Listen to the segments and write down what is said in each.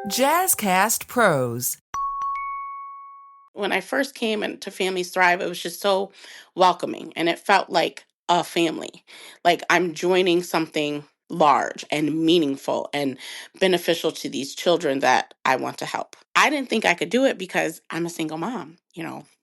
Jazzcast Pros. When I first came into Families Thrive, it was just so welcoming and it felt like a family. Like I'm joining something large and meaningful and beneficial to these children that I want to help. I didn't think I could do it because I'm a single mom.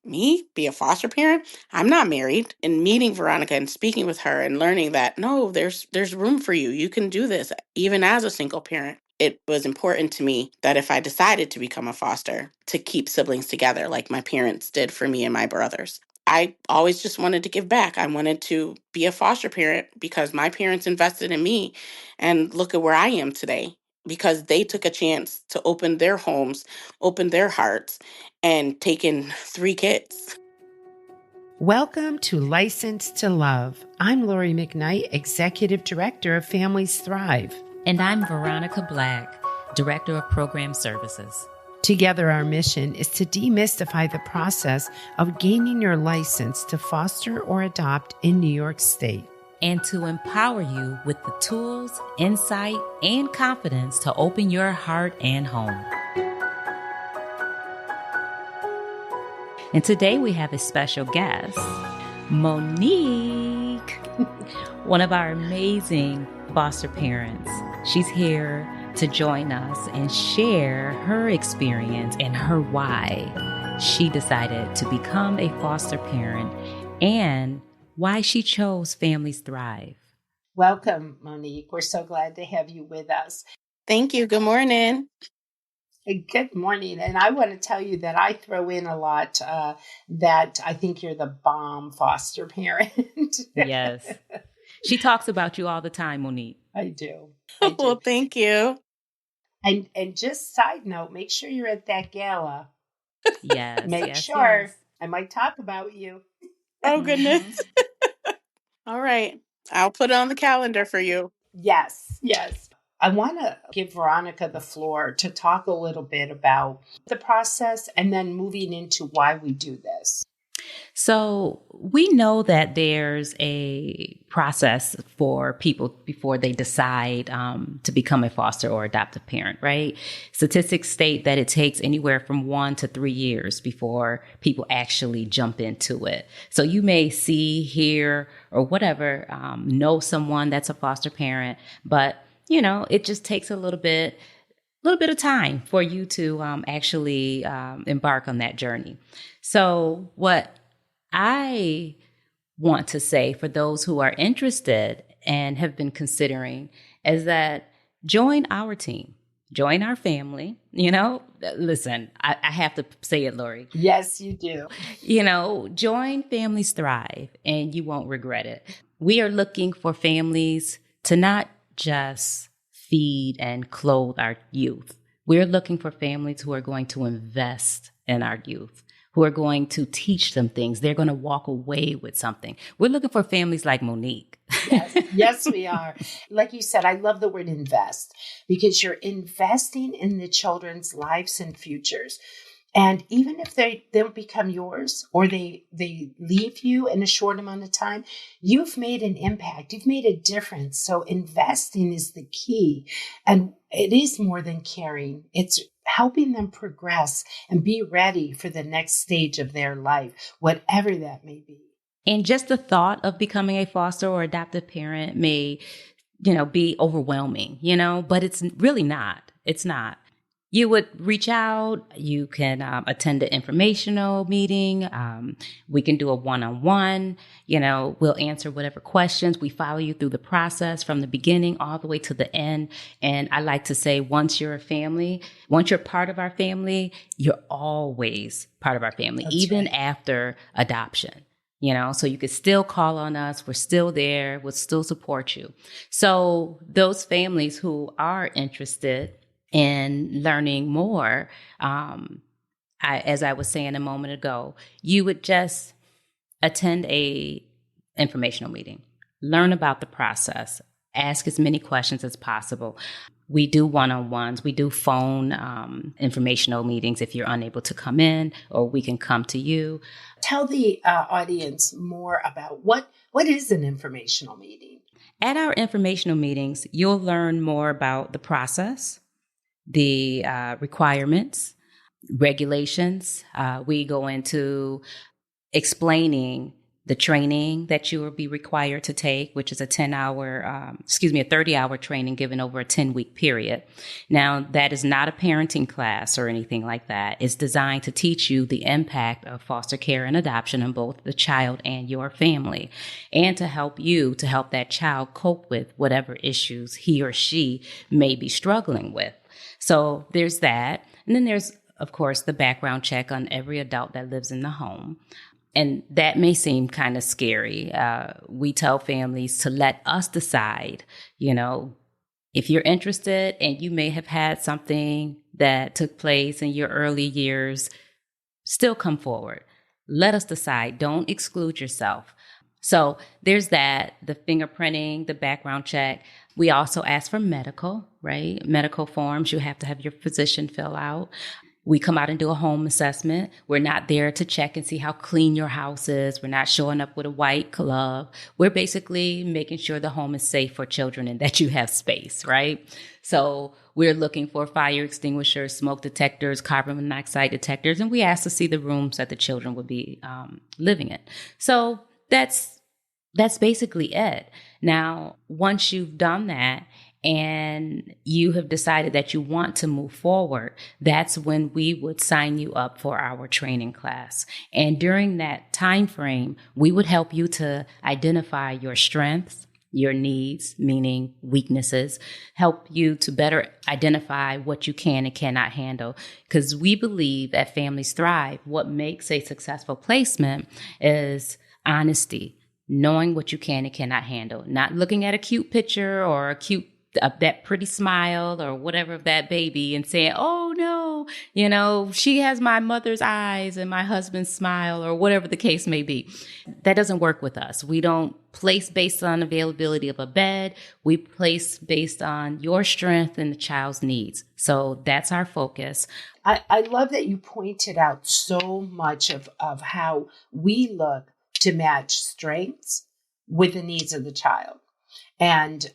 Me be a foster parent. I'm not married. And meeting Veronica and speaking with her and learning that no, there's room for you. You can do this even as a single parent. It was important to me that if I decided to become a foster, to keep siblings together like my parents did for me and my brothers. I always just wanted to give back. I wanted to be a foster parent because my parents invested in me. And look at where I am today because they took a chance to open their homes, open their hearts, and take in 3 kids. Welcome to License to Love. I'm Lori McKnight, Executive Director of Families Thrive. And I'm Veronica Black, Director of Program Services. Together, our mission is to demystify the process of gaining your license to foster or adopt in New York State. And to empower you with the tools, insight, and confidence to open your heart and home. And today we have a special guest, Monique, one of our amazing foster parents. She's here to join us and share her experience and her why she decided to become a foster parent and why she chose Families Thrive. Welcome, Monique. We're so glad to have you with us. Thank you. Good morning. Good morning. And I want to tell you that I throw in a lot that I think you're the bomb foster parent. Yes. She talks about you all the time, Monique. I do. Well, thank you. And just side note, make sure you're at that gala. Yes. Make sure. Yes. I might talk about you. Oh, goodness. All right. I'll put it on the calendar for you. Yes. I want to give Veronica the floor to talk a little bit about the process and then moving into why we do this. So we know that there's a process for people before they decide to become a foster or adoptive parent, right? Statistics state that it takes anywhere from 1 to 3 years before people actually jump into it. So you may see, hear, or whatever, know someone that's a foster parent, but it just takes a little bit of time for you to actually embark on that journey. So what I want to say for those who are interested and have been considering is that join our team, join our family. Listen, I have to say it, Lori. Yes, you do. Join Families Thrive and you won't regret it. We are looking for families to not just feed and clothe our youth. We're looking for families who are going to invest in our youth, who are going to teach them things. They're going to walk away with something. We're looking for families like Monique. Yes, we are. Like you said, I love the word invest because you're investing in the children's lives and futures. And even if they don't become yours or they leave you in a short amount of time, you've made an impact. You've made a difference. So investing is the key. And it is more than caring. It's helping them progress and be ready for the next stage of their life, whatever that may be. And just the thought of becoming a foster or adoptive parent may, be overwhelming, but it's really not. It's not. You would reach out. You can attend an informational meeting. We can do a one-on-one. We'll answer whatever questions. We follow you through the process from the beginning all the way to the end. And I like to say, once you're part of our family, you're always part of our family, That's even right. After adoption. So you could still call on us. We're still there. We'll still support you. So those families who are interested in learning more, as I was saying a moment ago, you would just attend a informational meeting, learn about the process, ask as many questions as possible. We do one-on-ones. We do phone informational meetings if you're unable to come in, or we can come to you. Tell the audience more about what is an informational meeting. At our informational meetings, you'll learn more about the process, the requirements, regulations. We go into explaining the training that you will be required to take, which is a 30-hour training given over a 10-week period. Now, that is not a parenting class or anything like that. It's designed to teach you the impact of foster care and adoption on both the child and your family, and to help that child cope with whatever issues he or she may be struggling with. So there's that. And then there's, of course, the background check on every adult that lives in the home. And that may seem kind of scary. We tell families to let us decide, if you're interested and you may have had something that took place in your early years, still come forward. Let us decide. Don't exclude yourself. So there's that, the fingerprinting, the background check. We also ask for medical, right? Medical forms you have to have your physician fill out. We come out and do a home assessment. We're not there to check and see how clean your house is. We're not showing up with a white glove. We're basically making sure the home is safe for children and that you have space, right? So we're looking for fire extinguishers, smoke detectors, carbon monoxide detectors, and we ask to see the rooms that the children would be living in. So that's basically it. Now, once you've done that, and you have decided that you want to move forward, that's when we would sign you up for our training class. And during that time frame, we would help you to identify your strengths, your needs, meaning weaknesses, help you to better identify what you can and cannot handle. Because we believe at Families Thrive, what makes a successful placement is honesty, knowing what you can and cannot handle, not looking at a cute picture or that pretty smile or whatever of that baby and saying, oh no, she has my mother's eyes and my husband's smile, or whatever the case may be. That doesn't work with us. We don't place based on availability of a bed. We place based on your strength and the child's needs. So that's our focus. I love that you pointed out so much of how we look to match strengths with the needs of the child. And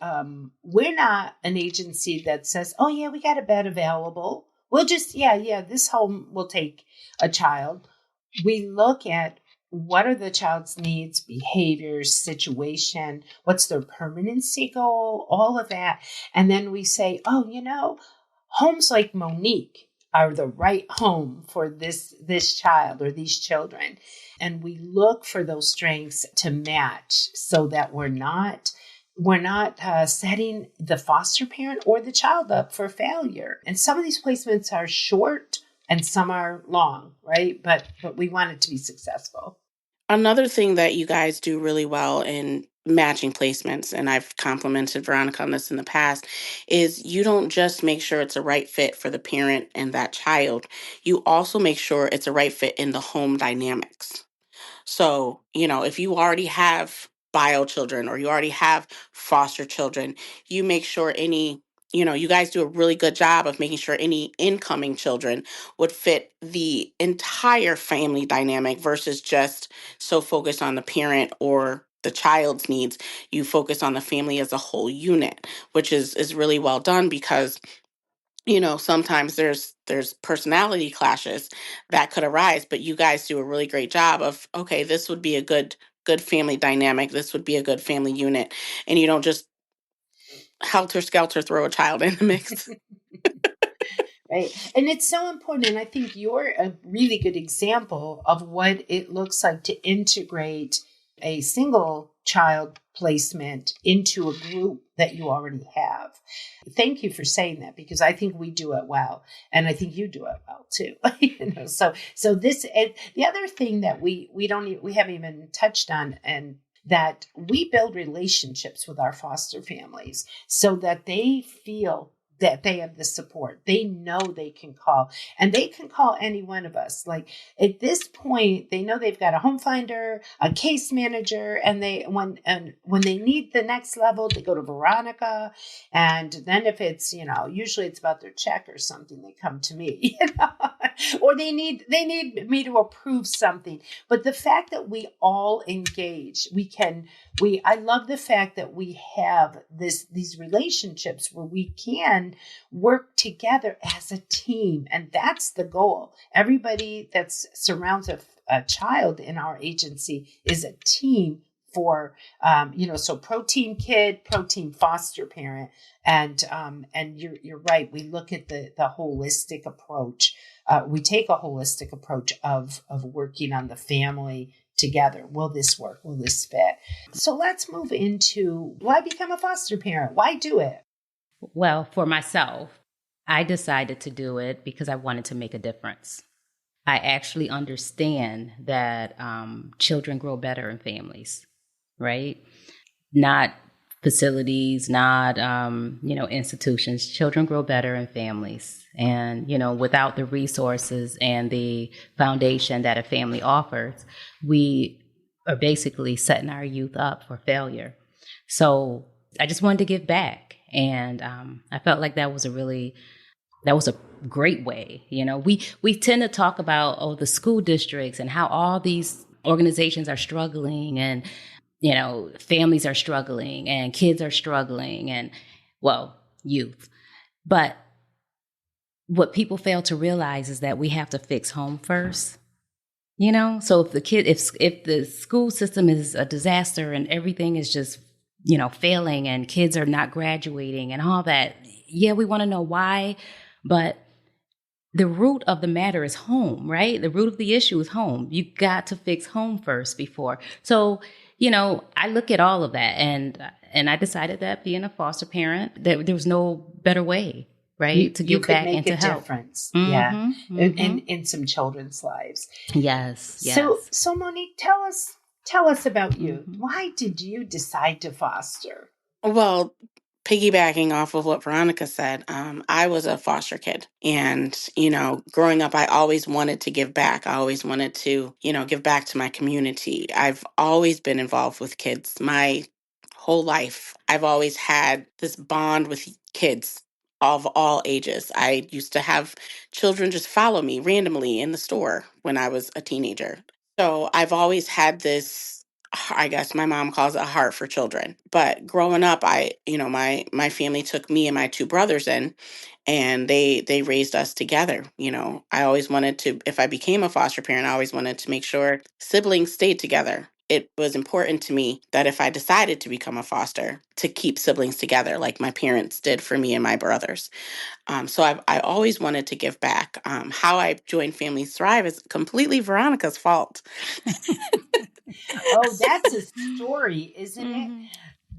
we're not an agency that says, oh, yeah, we got a bed available. We'll just, this home will take a child. We look at what are the child's needs, behaviors, situation, what's their permanency goal, all of that. And then we say, homes like Monique are the right home for this child or these children. And we look for those strengths to match so that we're not setting the foster parent or the child up for failure. And some of these placements are short and some are long, right? But we want it to be successful. Another thing that you guys do really well in matching placements, and I've complimented Veronica on this in the past, is you don't just make sure it's a right fit for the parent and that child. You also make sure it's a right fit in the home dynamics. So, if you already have bio children or you already have foster children, you make sure you guys do a really good job of making sure any incoming children would fit the entire family dynamic versus just so focused on the parent or the child's needs. You focus on the family as a whole unit, which is really well done because sometimes there's personality clashes that could arise, but you guys do a really great job of, okay, this would be a good family dynamic. This would be a good family unit. And you don't just helter skelter throw a child in the mix. Right. And it's so important. And I think you're a really good example of what it looks like to integrate a single child placement into a group that you already have. Thank you for saying that, because I think we do it well. And I think you do it well too. So this, and the other thing that we haven't even touched on, and that we build relationships with our foster families so that they feel that they have the support. They know they can call, and they can call any one of us. Like at this point, they know they've got a home finder, a case manager, and when they need the next level, they go to Veronica. And then if it's, usually it's about their check or something, they come to me, or they need me to approve something. But the fact that we all engage, I love the fact that we have these relationships where we can can work together as a team. And that's the goal. Everybody that surrounds a child in our agency is a team for, so pro team kid, pro team foster parent. And you're right. We look at the holistic approach. We take a holistic approach of working on the family together. Will this work? Will this fit? So let's move into why become a foster parent? Why do it? Well, for myself, I decided to do it because I wanted to make a difference. I actually understand that children grow better in families, right? Not facilities, not, institutions. Children grow better in families. And, without the resources and the foundation that a family offers, we are basically setting our youth up for failure. So I just wanted to give back. And I felt like that was a great way. We tend to talk about, the school districts and how all these organizations are struggling and, families are struggling and kids are struggling and, youth. But what people fail to realize is that we have to fix home first. So if the school system is a disaster and everything is just, failing and kids are not graduating and all that, yeah, we want to know why, but the root of the matter is home, right? The root of the issue is home. You got to fix home first before. So, I look at all of that and I decided that being a foster parent, that there was no better way, right, to You give could back make and to a help. difference. Yeah. Mm-hmm, mm-hmm. In some children's lives. Yes. So Monique, tell us about you. Mm-hmm. Why did you decide to foster? Well, piggybacking off of what Veronica said, I was a foster kid. And, growing up, I always wanted to give back. I always wanted to, give back to my community. I've always been involved with kids my whole life. I've always had this bond with kids of all ages. I used to have children just follow me randomly in the store when I was a teenager. So I've always had this, I guess my mom calls it a heart for children. But growing up, my family took me and my two brothers in, and they raised us together. I always wanted to, if I became a foster parent, I always wanted to make sure siblings stayed together. It was important to me that if I decided to become a foster, to keep siblings together like my parents did for me and my brothers. So I always wanted to give back. How I joined Families Thrive is completely Veronica's fault. Oh, that's a story, isn't it? Mm-hmm.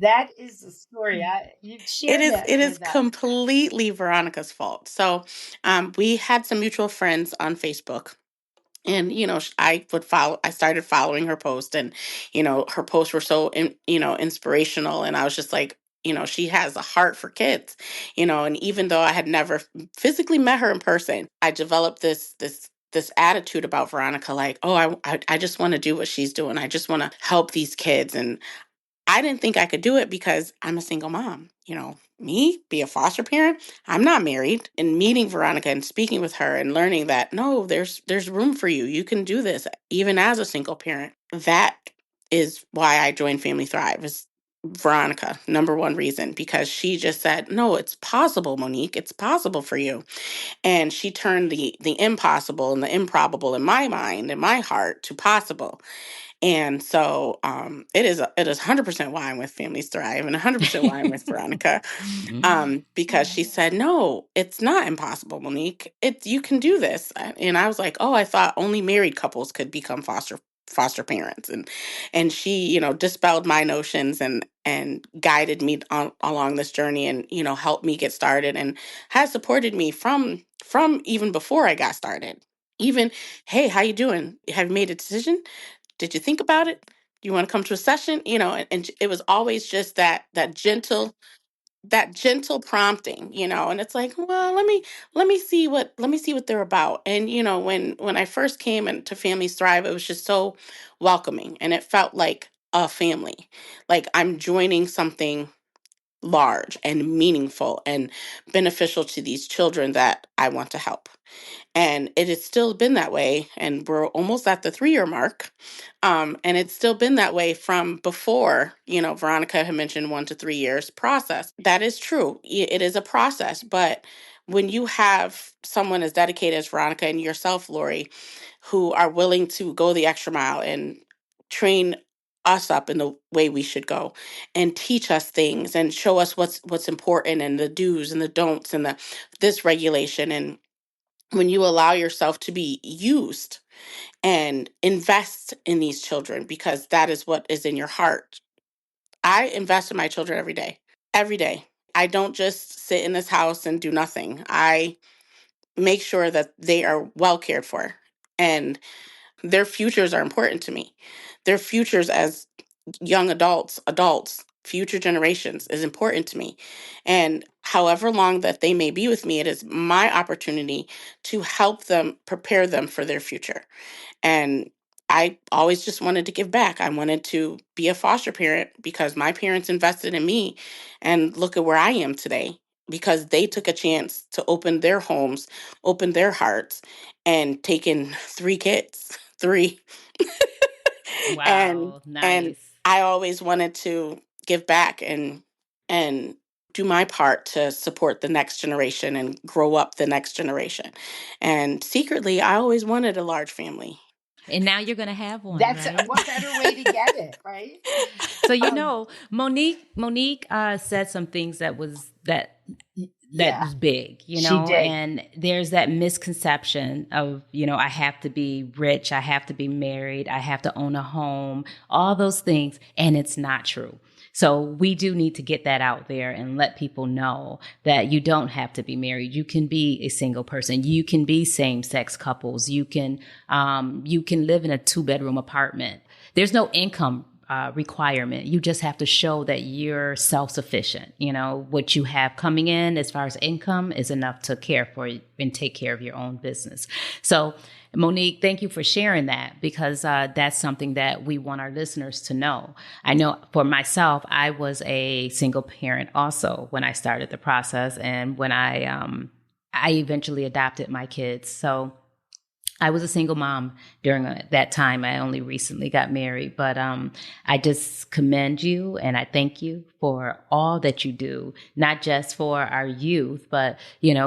That is a story. You It shared is that it is with us. completely Veronica's fault. So we had some mutual friends on Facebook. And I started following her post, and her posts were so inspirational, and I was just like, she has a heart for kids, and even though I had never physically met her in person, I developed this attitude about Veronica, like, oh, I just want to do what she's doing. I just want to help these kids. And I didn't think I could do it because I'm a single mom. Me be a foster parent. I'm not married. And meeting Veronica and speaking with her and learning that no, there's room for you. You can do this even as a single parent. That is why I joined Family Thrive. Is Veronica, number one reason, because she just said, no, it's possible, Monique. It's possible for you. And she turned the impossible and the improbable in my mind, in my heart, to possible. And so it is 100% why I'm with Families Thrive and 100% why I'm with Veronica, because she said, no, it's not impossible, Monique. You can do this. And I was like, oh, I thought only married couples could become foster parents. And she, dispelled my notions and guided me along this journey, and helped me get started, and has supported me from even before I got started. Even, hey, how you doing? Have you made a decision? Did you think about it? Do you want to come to a session? And it was always just that gentle prompting, and it's like, well, let me see what they're about. And when I first came into Families Thrive, it was just so welcoming, and it felt like a family, like I'm joining something large and meaningful and beneficial to these children that I want to help. And it has still been that way. And we're almost at the 3-year mark. And it's still been that way from before, Veronica had mentioned 1 to 3 years process. That is true. It is a process. But when you have someone as dedicated as Veronica and yourself, Lori, who are willing to go the extra mile and train us up in the way we should go and teach us things and show us what's important and the do's and the don'ts and the this regulation, and when you allow yourself to be used and invest in these children because that is what is in your heart. I invest in my children every day. Every day. I don't just sit in this house and do nothing. I make sure that they are well cared for, and their futures are important to me. Their futures as young adults, future generations is important to me. And however long that they may be with me, it is my opportunity to help them prepare them for their future. And I always just wanted to give back. I wanted to be a foster parent because my parents invested in me. And look at where I am today because they took a chance to open their homes, open their hearts, and take in 3 kids. Three. and Wow, and nice. I always wanted to give back and do my part to support the next generation and grow up the next generation. And secretly, I always wanted a large family. And now you're going to have one, That's right? what better way to get it, right? So Um, Monique said some things that was yeah, big, she did. and there's that misconception of, I have to be rich, I have to be married, I have to own a home, all those things, and it's not true. So we do need to get that out there and let people know that you don't have to be married. You can be a single person. You can be same-sex couples. You can live in a 2-bedroom apartment. There's no income requirement. You just have to show that you're self-sufficient. What you have coming in as far as income is enough to care for you and take care of your own business. So Monique, thank you for sharing that because that's something that we want our listeners to know. I know for myself, I was a single parent also when I started the process and when I eventually adopted my kids. So I was a single mom during that time. I only recently got married, but I just commend you and I thank you for all that you do, not just for our youth, but,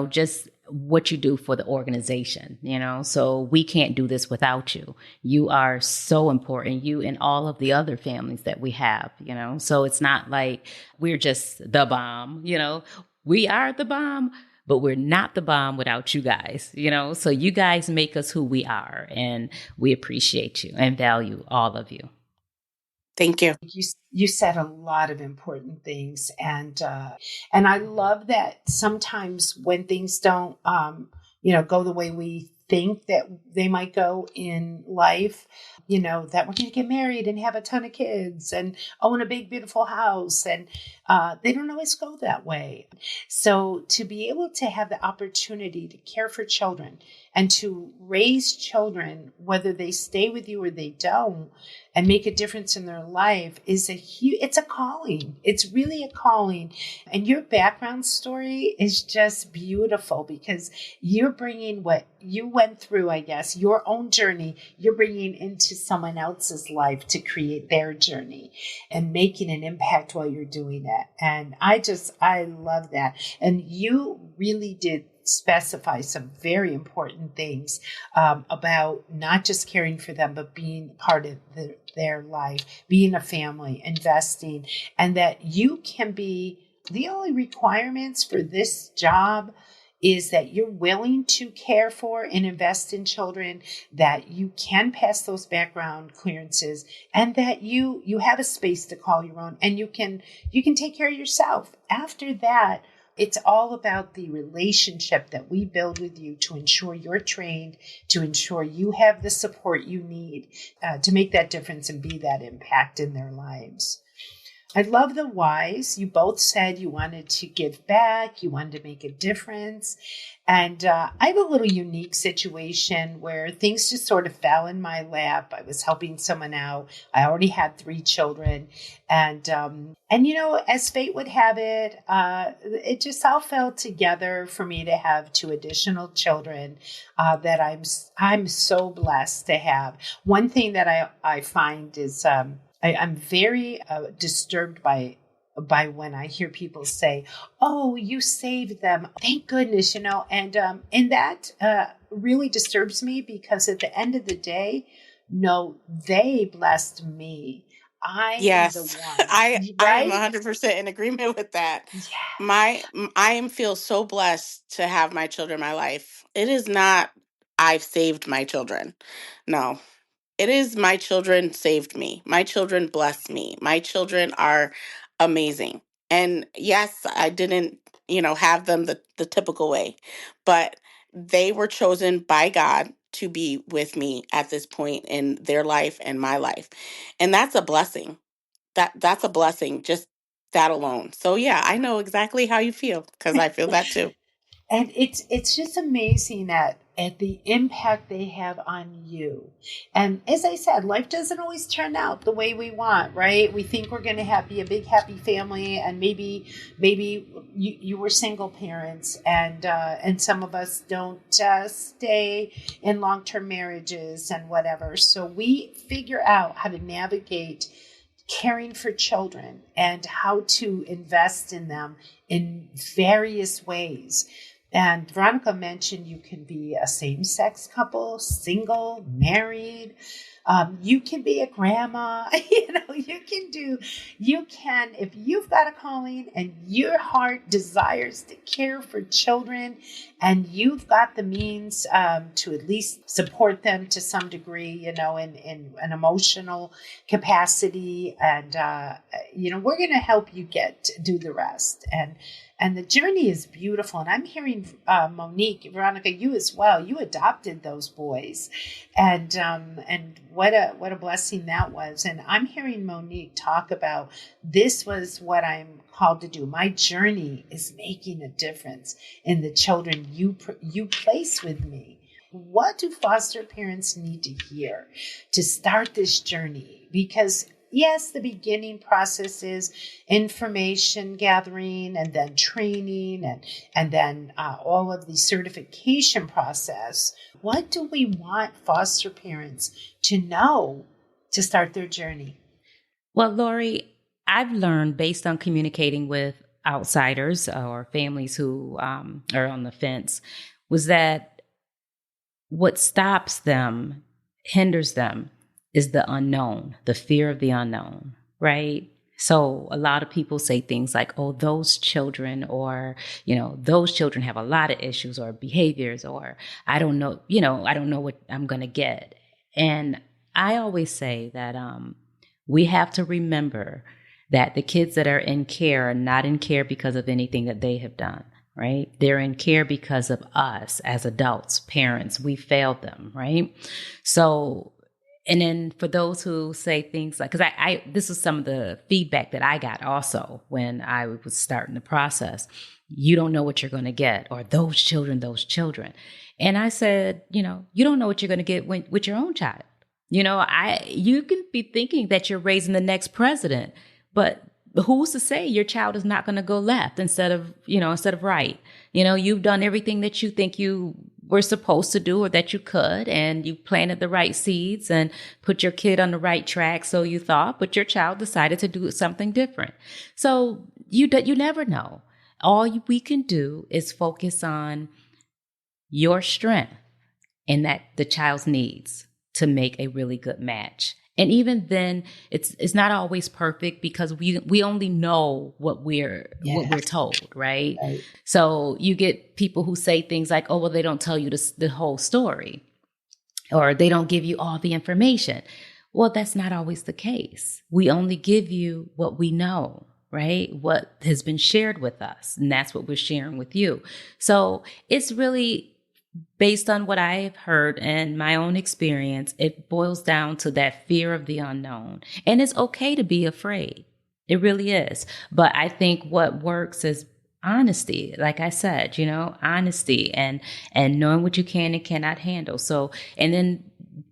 just what you do for the organization, so we can't do this without you. You are so important, you and all of the other families that we have, so it's not like we're just the bomb, we are the bomb, but we're not the bomb without you guys, so you guys make us who we are, and we appreciate you and value all of you. Thank you. You said a lot of important things, and I love that sometimes when things don't go the way we think that they might go in life, that we're going to get married and have a ton of kids and own a big beautiful house, and they don't always go that way. So to be able to have the opportunity to care for children and to raise children, whether they stay with you or they don't, and make a difference in their life is it's a calling. It's really a calling. And your background story is just beautiful because you're bringing what you went through, I guess, your own journey, you're bringing into someone else's life to create their journey and making an impact while you're doing it. And I love that. And you really did specify some very important things about not just caring for them, but being part of their life, being a family, investing, and that you can be the only requirements for this job is that you're willing to care for and invest in children, that you can pass those background clearances, and that you have a space to call your own, and you can take care of yourself. After that, it's all about the relationship that we build with you to ensure you're trained, to ensure you have the support you need to make that difference and be that impact in their lives. I love the whys. You both said you wanted to give back, you wanted to make a difference. And I have a little unique situation where things just sort of fell in my lap. I was helping someone out. I already had 3 children. And you know, as fate would have it, it just all fell together for me to have 2 additional children that I'm so blessed to have. One thing that I find is I'm very disturbed by when I hear people say, "Oh, you saved them. Thank goodness," you know, and that really disturbs me because at the end of the day, no, they blessed me. I am the Yes, one, I am right? 100% in agreement with that. Yes. I am feel so blessed to have my children in my life. It is not I've saved my children. No. It is my children saved me. My children bless me. My children are amazing. And yes, I didn't, have them the typical way, but they were chosen by God to be with me at this point in their life and my life. And that's a blessing. That's a blessing, just that alone. So yeah, I know exactly how you feel because I feel that too. And it's just amazing at the impact they have on you. And as I said, life doesn't always turn out the way we want, right? We think we're going to be a big happy family, and maybe you were single parents, and some of us don't stay in long term marriages and whatever. So we figure out how to navigate caring for children and how to invest in them in various ways. And Veronica mentioned you can be a same-sex couple, single, married. You can be a grandma. If you've got a calling and your heart desires to care for children and you've got the means to at least support them to some degree, in an emotional capacity. And, we're going to help you do the rest. And the journey is beautiful. And I'm hearing Monique, Veronica, you as well. You adopted those boys, and what a blessing that was. And I'm hearing Monique talk about this was what I'm called to do. My journey is making a difference in the children you place with me. What do foster parents need to hear to start this journey? Because yes, the beginning process is information gathering and then training and then all of the certification process. What do we want foster parents to know to start their journey? Well, Lori, I've learned based on communicating with outsiders or families who are on the fence was that what stops them, hinders them, is the unknown, the fear of the unknown, right? So a lot of people say things like, oh, those children, or, those children have a lot of issues or behaviors, or I don't know, I don't know what I'm going to get. And I always say that we have to remember that the kids that are in care are not in care because of anything that they have done. Right? They're in care because of us as adults, parents. We failed them, right? So, and then for those who say things like, because this is some of the feedback that I got also when I was starting the process. You don't know what you're going to get, or those children. And I said, you don't know what you're going to get with your own child. You can be thinking that you're raising the next president, but who's to say your child is not going to go left instead of right? You've done everything that you think you were supposed to do or that you could, and you planted the right seeds and put your kid on the right track. So you thought, but your child decided to do something different. So you never know. All we can do is focus on your strength and that the child's needs to make a really good match. And even then, it's not always perfect because we only know what we're told, right? So you get people who say things like, "Oh, well, they don't tell you the whole story, or they don't give you all the information." Well, that's not always the case. We only give you what we know, right? What has been shared with us, and that's what we're sharing with you. So it's really based on what I've heard and my own experience, it boils down to that fear of the unknown. And it's okay to be afraid. It really is. But I think what works is honesty. Like I said, honesty and knowing what you can and cannot handle. So, and then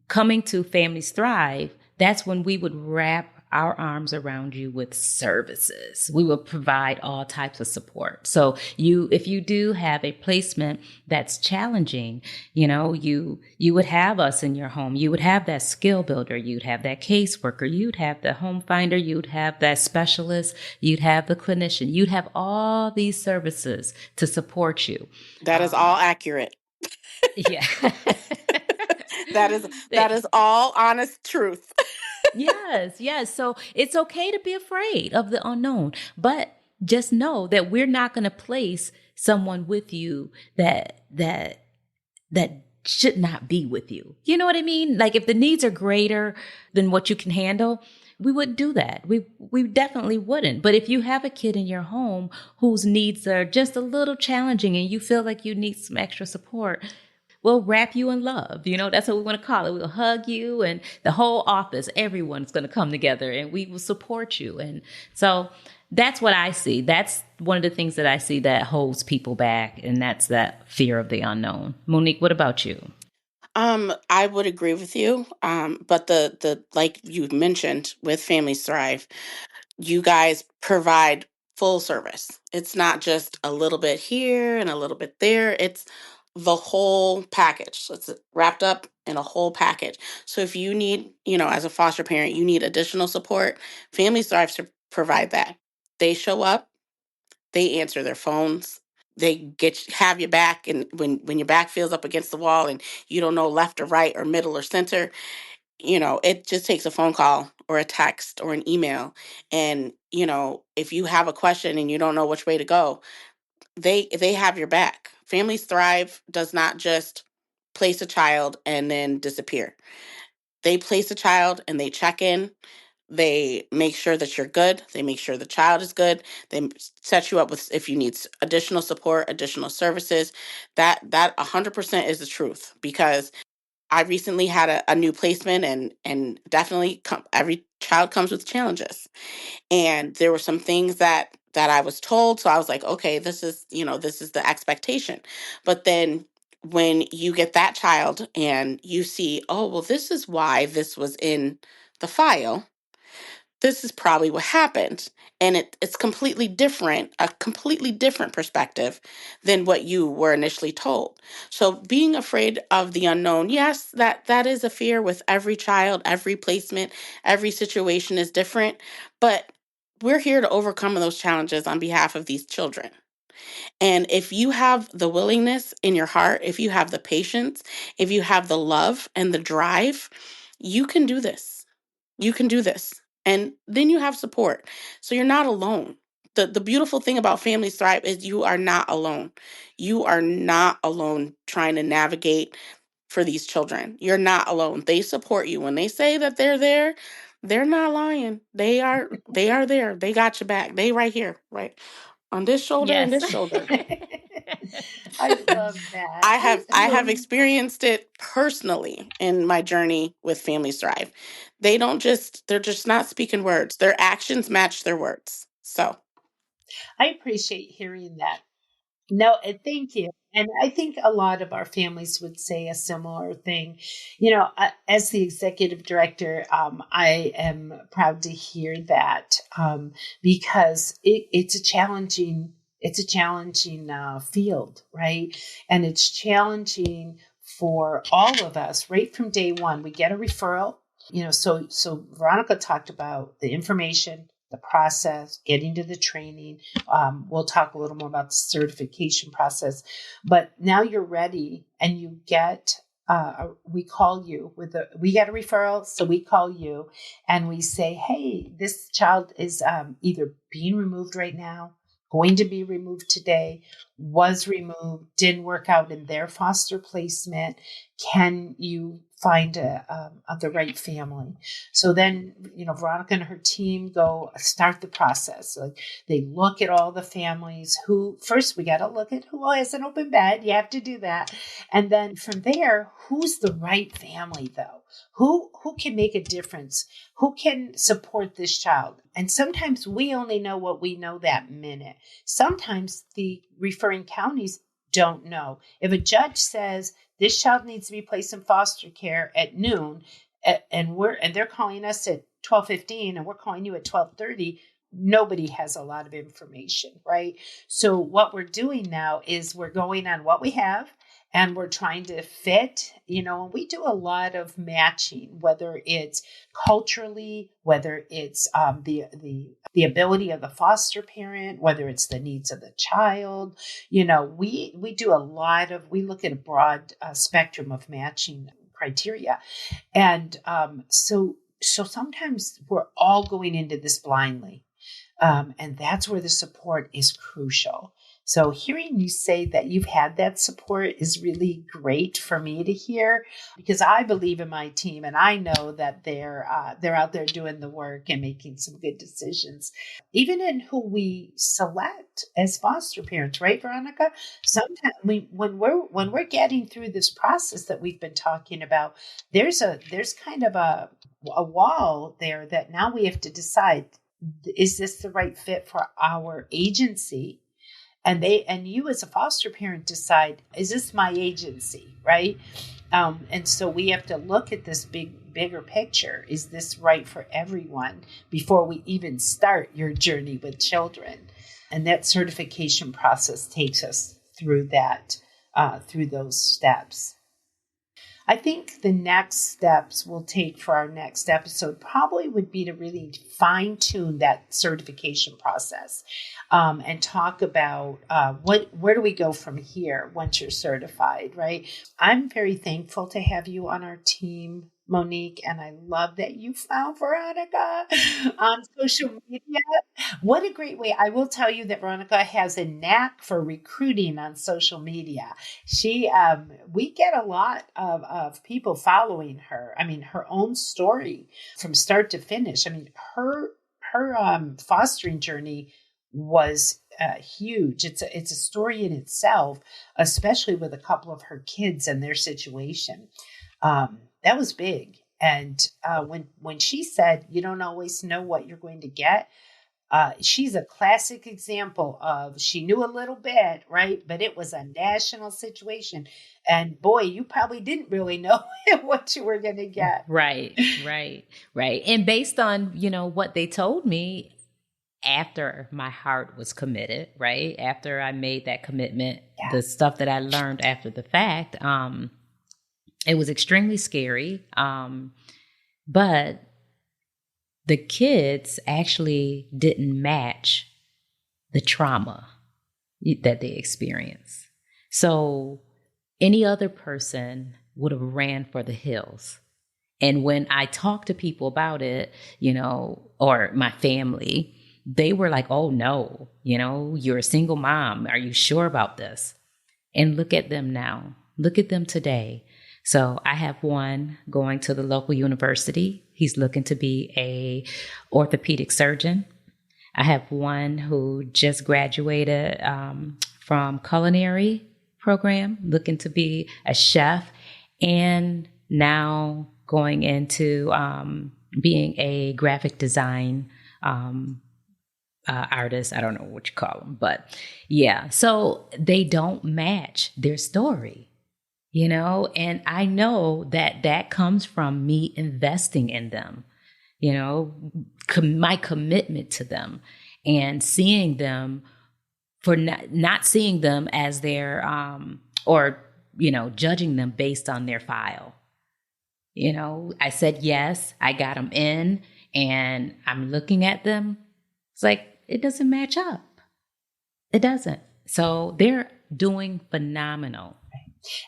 coming to Families Thrive, that's when we would wrap our arms around you with services. We will provide all types of support. So if you do have a placement that's challenging, you would have us in your home. You would have that skill builder. You'd have that caseworker. You'd have the home finder. You'd have that specialist. You'd have the clinician. You'd have all these services to support you. That is all accurate. Yeah. that is all honest truth. Yes, yes. So it's okay to be afraid of the unknown, but just know that we're not going to place someone with you that should not be with you. You know what I mean? Like if the needs are greater than what you can handle, we wouldn't do that. We definitely wouldn't. But if you have a kid in your home whose needs are just a little challenging and you feel like you need some extra support, we'll wrap you in love. That's what we want to call it. We'll hug you, and the whole office, everyone's going to come together and we will support you. And so that's what I see. That's one of the things that I see that holds people back. And that's that fear of the unknown. Monique, what about you? I would agree with you. But the like you mentioned with Families Thrive, you guys provide full service. It's not just a little bit here and a little bit there. It's the whole package. So it's wrapped up in a whole package. So if you need, as a foster parent, you need additional support, Families Thrive to provide that. They show up, they answer their phones, they have your back, and when your back feels up against the wall and you don't know left or right or middle or center, it just takes a phone call or a text or an email. And, if you have a question and you don't know which way to go, they have your back. Families Thrive does not just place a child and then disappear. They place a child and they check in. They make sure that you're good. They make sure the child is good. They set you up with, if you need additional support, additional services. That 100% is the truth, because I recently had a new placement, and definitely every child comes with challenges. And there were some things that I was told, so I was like, okay, this is the expectation. But then when you get that child and you see, oh, well, this is why this was in the file, this is probably what happened. And it's a completely different perspective than what you were initially told. So being afraid of the unknown, yes, that is a fear with every child, every placement, every situation is different. But we're here to overcome those challenges on behalf of these children. And if you have the willingness in your heart, if you have the patience, if you have the love and the drive, you can do this. You can do this. And then you have support. So you're not alone. The beautiful thing about Families Thrive is you are not alone. You are not alone trying to navigate for these children. You're not alone. They support you. When they say that they're there, they're not lying. They are there. They got your back. They right here, right on this shoulder and Yes. this shoulder. I love that. I have experienced it personally in my journey with Families Thrive. They're just not speaking words. Their actions match their words. So I appreciate hearing that. No, and thank you. And I think a lot of our families would say a similar thing. As the executive director, I am proud to hear that, because it's a challenging field, right? And it's challenging for all of us right from day one. We get a referral. So Veronica talked about the information, the process, getting to the training. We'll talk a little more about the certification process, but now you're ready and you get, we call you we get a referral. So we call you and we say, hey, this child is either being removed right now, going to be removed today, was removed, didn't work out in their foster placement. Can you find the right family. So then, Veronica and her team go start the process. Like they look at all the families first we got to look at who has an open bed. You have to do that. And then from there, who's the right family though? Who can make a difference? Who can support this child? And sometimes we only know what we know that minute. Sometimes the referring counties don't know. If a judge says this child needs to be placed in foster care at noon, and they're calling us at 12:15, and we're calling you at 12:30, nobody has a lot of information, right? So what we're doing now is we're going on what we have, and we're trying to fit, and we do a lot of matching, whether it's culturally, whether it's the ability of the foster parent, whether it's the needs of the child. We do we look at a broad spectrum of matching criteria. And so sometimes we're all going into this blindly. And that's where the support is crucial. So hearing you say that you've had that support is really great for me to hear, because I believe in my team and I know that they're out there doing the work and making some good decisions, even in who we select as foster parents, right, Veronica? Sometimes when we're getting through this process that we've been talking about, there's kind of a wall there that now we have to decide, is this the right fit for our agency? And you as a foster parent decide, is this my agency, right? And so we have to look at this bigger picture. Is this right for everyone before we even start your journey with children? And that certification process takes us through that, through those steps. I think the next steps we'll take for our next episode probably would be to really fine tune that certification process, and talk about where do we go from here once you're certified, right? I'm very thankful to have you on our team, Monique, and I love that you found Veronica on social media. What a great way. I will tell you that Veronica has a knack for recruiting on social media. We get a lot of people following her. I mean, her own story from start to finish. I mean, her fostering journey was huge. It's a story in itself, especially with a couple of her kids and their situation. That was big. And when she said, you don't always know what you're going to get, she's a classic example of, she knew a little bit, right? But it was a national situation. And boy, you probably didn't really know what you were going to get. Right. And based on, what they told me after my heart was committed, right? After I made that commitment, the stuff that I learned after the fact, it was extremely scary. But the kids actually didn't match the trauma that they experienced. So any other person would have ran for the hills. And when I talked to people about it, or my family, they were like, oh no, you're a single mom. Are you sure about this? And look at them now. Look at them today. So I have one going to the local university. He's looking to be a orthopedic surgeon. I have one who just graduated from culinary program, looking to be a chef, and now going into being a graphic design artist. I don't know what you call them, but yeah. So they don't match their story. And I know that comes from me investing in them, my commitment to them, and seeing them for not seeing them as their, or, judging them based on their file. I said, yes, I got them in, and I'm looking at them. It's like, it doesn't match up. It doesn't. So they're doing phenomenal.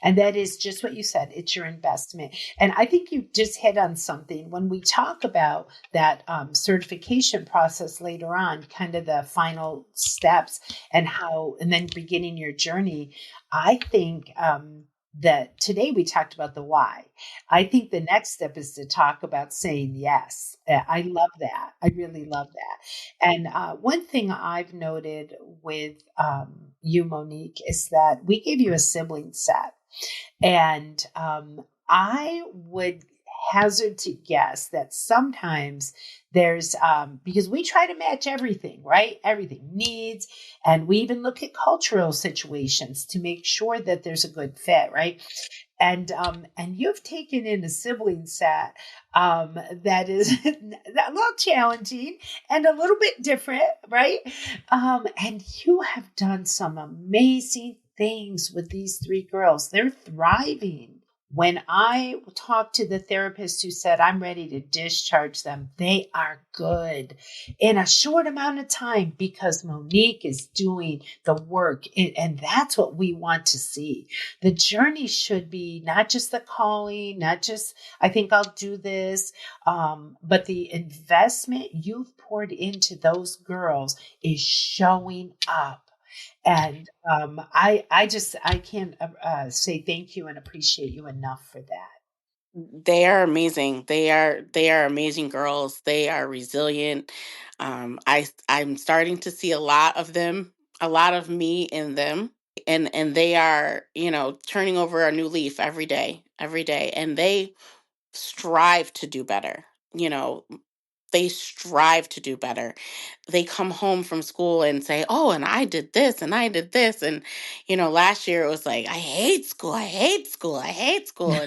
And that is just what you said. It's your investment. And I think you just hit on something when we talk about that certification process later on, kind of the final steps and then beginning your journey. I think that today we talked about the why. I think the next step is to talk about saying yes. I love that. I really love that. And one thing I've noted with you, Monique, is that we gave you a sibling set. And I would hazard to guess that sometimes there's, because we try to match everything, right? Everything needs, and we even look at cultural situations to make sure that there's a good fit, right? And you've taken in a sibling set that is a little challenging and a little bit different, right? And you have done some amazing things with these three girls. They're thriving. When I talked to the therapist who said, I'm ready to discharge them, they are good in a short amount of time because Monique is doing the work. And that's what we want to see. The journey should be not just the calling, not just, I think I'll do this, but the investment you've poured into those girls is showing up. And I can't say thank you and appreciate you enough for that. They are amazing. They are amazing girls. They are resilient. I'm starting to see a lot of them, a lot of me in them, and they are, turning over a new leaf every day, and they strive to do better. You know, they strive to do better. They come home from school and say, "Oh, and I did this and I did this." And last year it was like, "I hate school. I hate school. I hate school."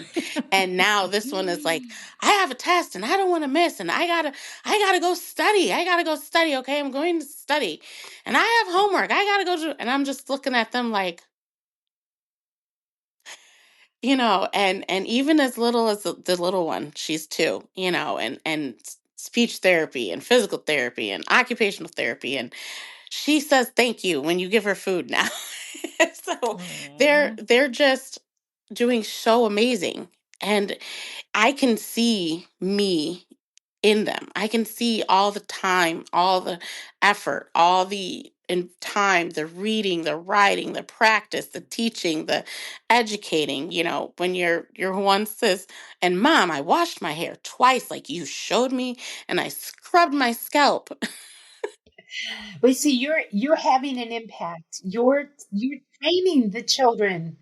And now this one is like, "I have a test and I don't want to miss and I got to go study. I got to go study, okay? I'm going to study. And I have homework. I got to go do." And I'm just looking at them like, and even as little as the little one, she's two, and speech therapy and physical therapy and occupational therapy, and she says thank you when you give her food now. So they're Aw. they're just doing so amazing, and I can see me in them. I can see all the time, all the effort, all the in time, the reading, the writing, the practice, the teaching, the educating. When your one says, "And mom, I washed my hair twice, like you showed me, and I scrubbed my scalp." But see, you're having an impact. You're training the children.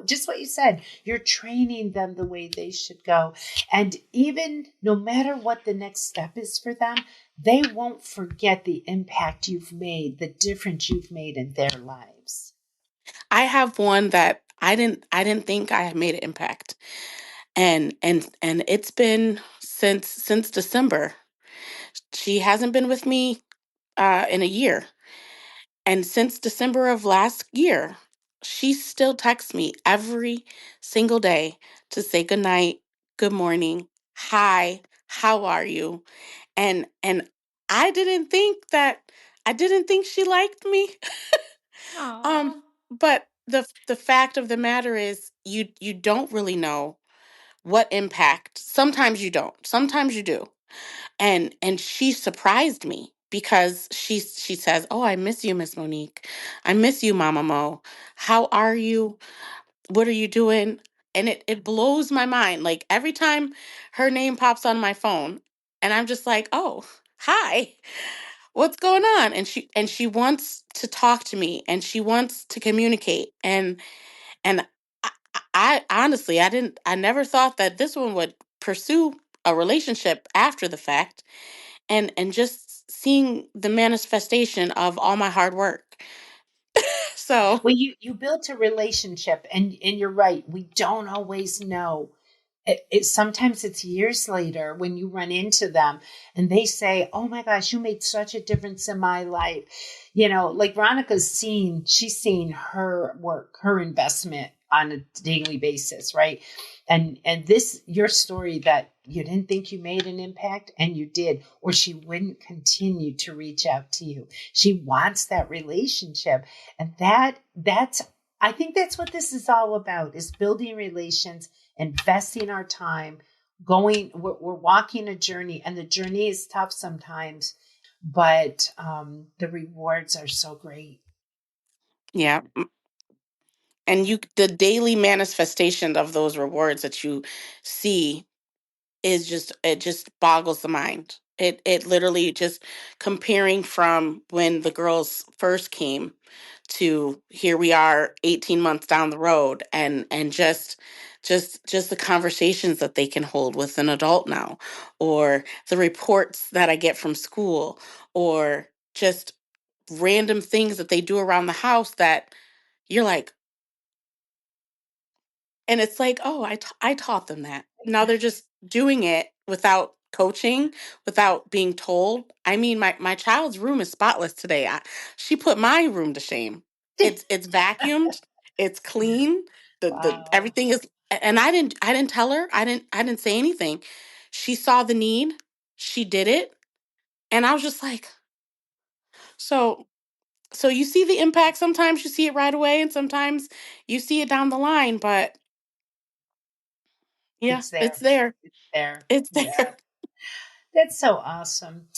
Just what you said. You're training them the way they should go, and even no matter what the next step is for them, they won't forget the impact you've made, the difference you've made in their lives. I have one that I didn't think I had made an impact, and it's been since December. She hasn't been with me in a year. And since December of last year, she still texts me every single day to say good night, good morning, hi, how are you? And I didn't think she liked me. Aw. Um but the fact of the matter is you don't really know what impact. Sometimes you don't. Sometimes you do. And she surprised me because she says, "Oh, I miss you, Miss Monique. I miss you, Mama Mo. How are you? What are you doing?" And it blows my mind. Like every time her name pops on my phone, and I'm just like, "Oh, hi. What's going on?" And she wants to talk to me and she wants to communicate. And I honestly, I never thought that this one would pursue a relationship after the fact, and just seeing the manifestation of all my hard work. So Well, you built a relationship, and you're right. We don't always know. Sometimes it's years later when you run into them and they say, "Oh my gosh, you made such a difference in my life." Like she's seen her work, her investment on a daily basis, right? And this your story that you didn't think you made an impact and you did, or she wouldn't continue to reach out to you. She wants that relationship. And that's I think that's what this is all about, is building relations, investing our time, we're walking a journey, and the journey is tough sometimes, but the rewards are so great. yeah, And the daily manifestation of those rewards that you see is it just boggles the mind. It literally just comparing from when the girls first came to here we are 18 months down the road, and just the conversations that they can hold with an adult now, or the reports that I get from school, or just random things that they do around the house that you're like, and it's like, oh, I taught them that. Now they're just doing it without coaching, without being told. I mean, my child's room is spotless today. She put my room to shame. It's vacuumed, it's clean. The Wow. everything is, and I didn't tell her. I didn't say anything. She saw the need. She did it, and I was just like, so so you see the impact. Sometimes you see it right away, and sometimes you see it down the line. But yeah, It's there. it's there. It's there. It's Yeah. there. That's so awesome.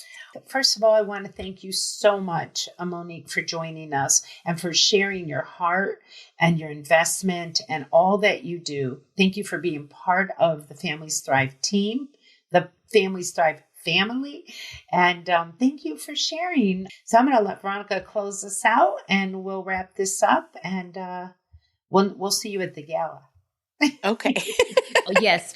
First of all, I want to thank you so much, Monique, for joining us and for sharing your heart and your investment and all that you do. Thank you for being part of the Families Thrive team, the Families Thrive family. And thank you for sharing. So I'm going to let Veronica close us out and we'll wrap this up, and we'll see you at the gala. Okay. Oh, yes,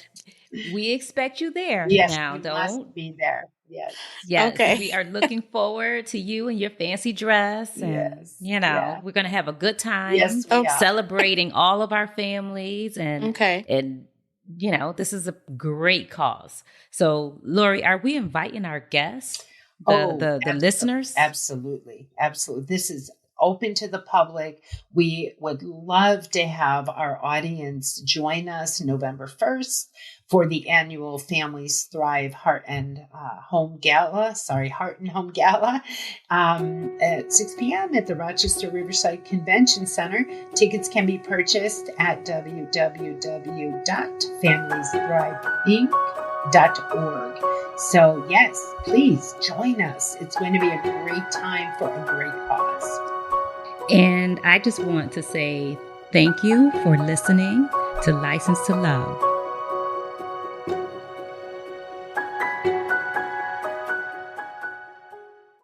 we expect you there Yes, now. you must Don't. be there. Yes. Yes, Okay. we are looking forward to you and your fancy dress. And, Yes. Yeah. we're going to have a good time Yes, we Oh, are. celebrating all of our families. okay. And, this is a great cause. So, Lori, are we inviting our guests, the listeners? Absolutely. Absolutely. This is open to the public. We would love to have our audience join us November 1st for the annual Families Thrive Heart and Home Gala. Heart and Home Gala at 6 p.m. at the Rochester Riverside Convention Center. Tickets can be purchased at www.familiesthriveinc.org. So yes, please join us. It's going to be a great time for a great cause. And I just want to say thank you for listening to License to Love.